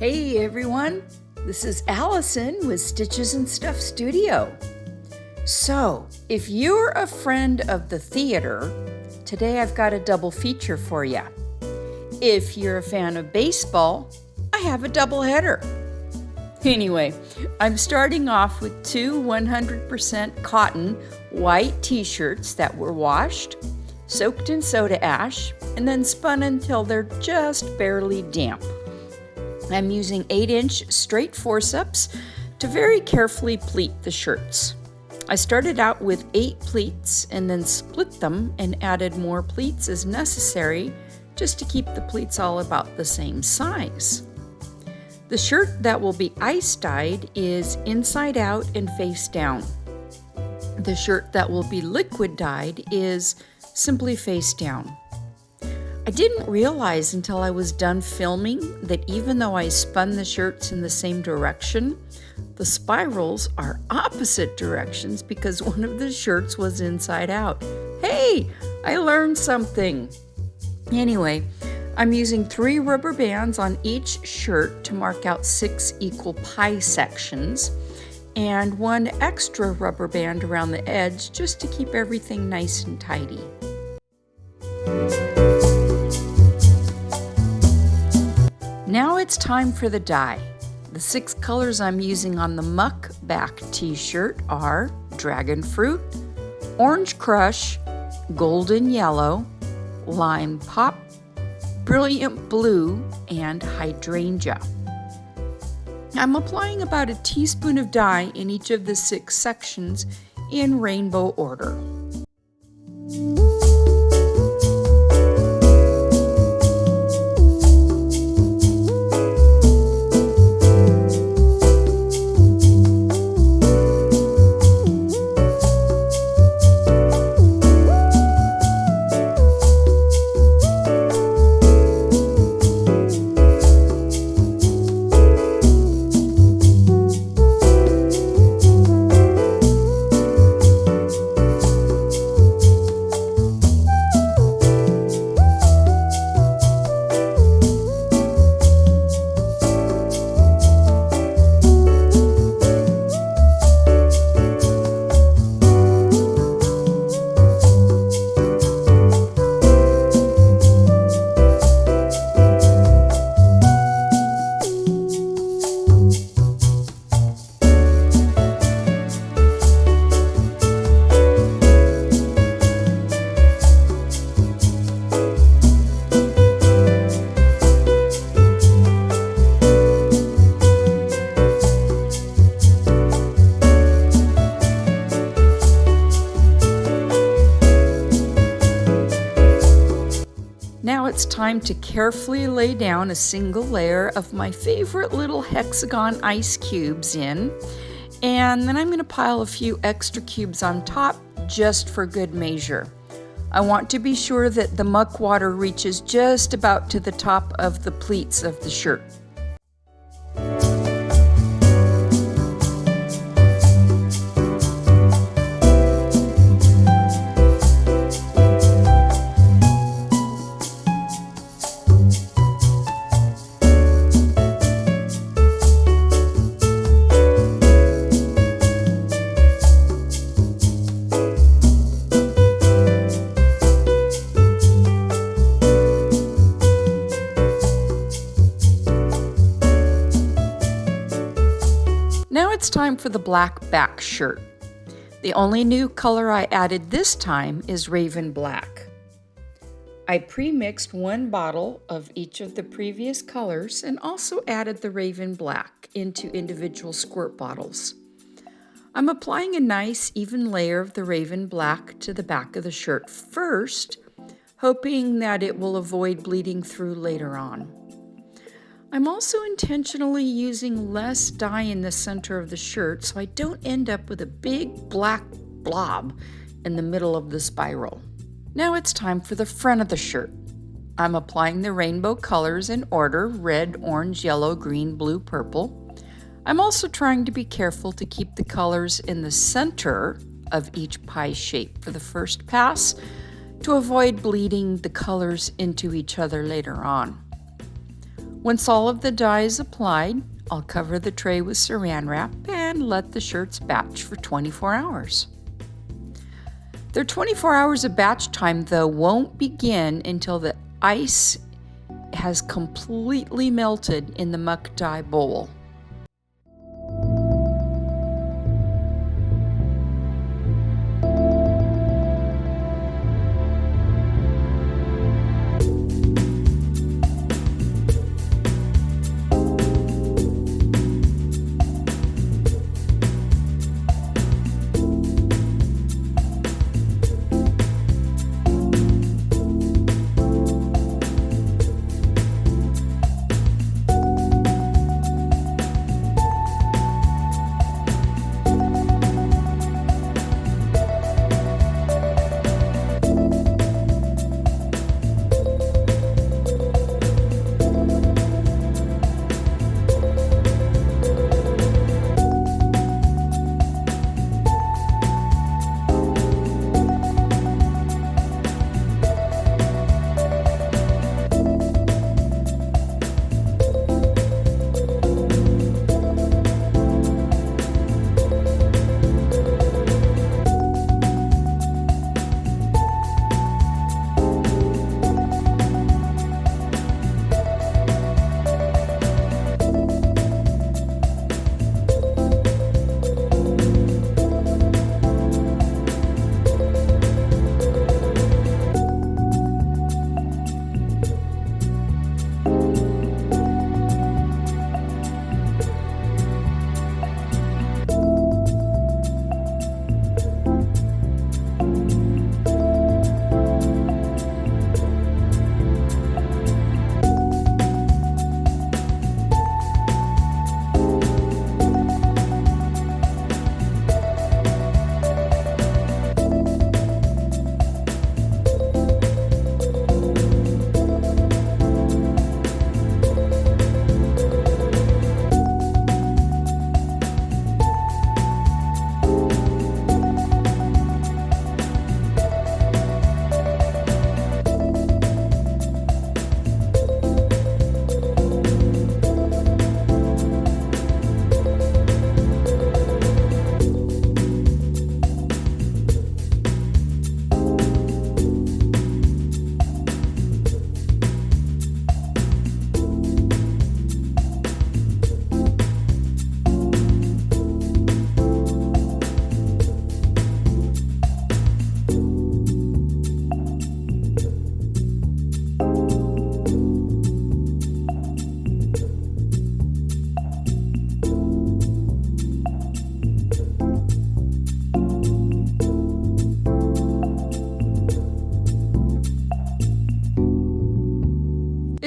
Hey everyone, this is Allison with Stitches and Stuff Studio. So, if you're a friend of the theater, today I've got a double feature for you. If you're a fan of baseball, I have a double header. Anyway, I'm starting off with two 100% cotton white t-shirts that were washed, soaked in soda ash, and then spun until they're just barely damp. I'm using 8-inch straight forceps to very carefully pleat the shirts. I started out with 8 pleats and then split them and added more pleats as necessary just to keep the pleats all about the same size. The shirt that will be ice dyed is inside out and face down. The shirt that will be liquid dyed is simply face down. I didn't realize until I was done filming that even though I spun the shirts in the same direction, the spirals are opposite directions because one of the shirts was inside out. Hey, I learned something. Anyway, I'm using 3 rubber bands on each shirt to mark out 6 equal pie sections and 1 extra rubber band around the edge just to keep everything nice and tidy. Now it's time for the dye. The 6 colors I'm using on the Muck back t-shirt are Dragon Fruit, Orange Crush, Golden Yellow, Lime Pop, Brilliant Blue, and Hydrangea. I'm applying about a teaspoon of dye in each of the 6 sections in rainbow order. Now it's time to carefully lay down a single layer of my favorite little hexagon ice cubes in, and then I'm going to pile a few extra cubes on top just for good measure. I want to be sure that the muck water reaches just about to the top of the pleats of the shirt. Now it's time for the black back shirt. The only new color I added this time is Raven Black. I pre-mixed 1 bottle of each of the previous colors and also added the Raven Black into individual squirt bottles. I'm applying a nice even layer of the Raven Black to the back of the shirt first, hoping that it will avoid bleeding through later on. I'm also intentionally using less dye in the center of the shirt so I don't end up with a big black blob in the middle of the spiral. Now it's time for the front of the shirt. I'm applying the rainbow colors in order: red, orange, yellow, green, blue, purple. I'm also trying to be careful to keep the colors in the center of each pie shape for the first pass to avoid bleeding the colors into each other later on. Once all of the dye is applied, I'll cover the tray with saran wrap and let the shirts batch for 24 hours. Their 24 hours of batch time, though, won't begin until the ice has completely melted in the muck dye bowl.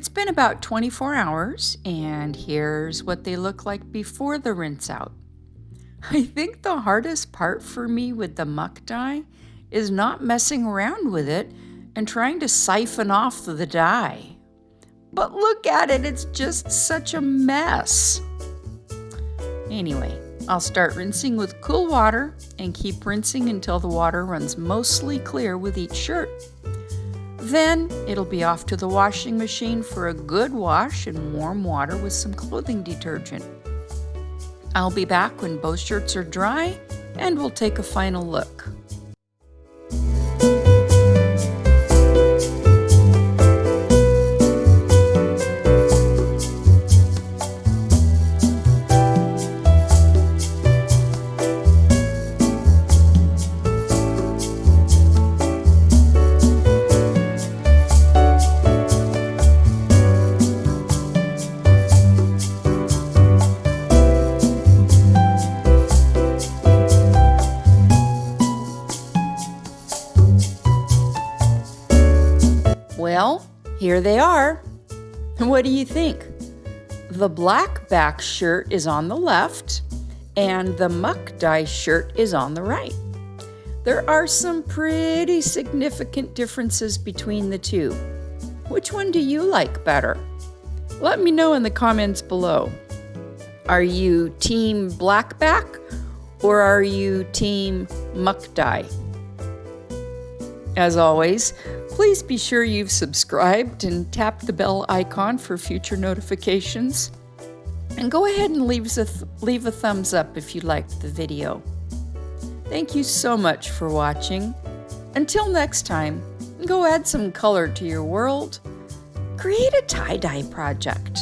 It's been about 24 hours, and here's what they look like before the rinse out. I think the hardest part for me with the muck dye is not messing around with it and trying to siphon off the dye. But look at it, it's just such a mess. Anyway, I'll start rinsing with cool water and keep rinsing until the water runs mostly clear with each shirt. Then it'll be off to the washing machine for a good wash in warm water with some clothing detergent. I'll be back when both shirts are dry and we'll take a final look. Well, here they are. What do you think? The black back shirt is on the left and the muck dye shirt is on the right. There are some pretty significant differences between the two. Which one do you like better? Let me know in the comments below. Are you team black back or are you team muck dye? As always, Please be sure you've subscribed and tapped the bell icon for future notifications. And go ahead and leave a thumbs up if you liked the video. Thank you so much for watching. Until next time, go add some color to your world. Create a tie-dye project.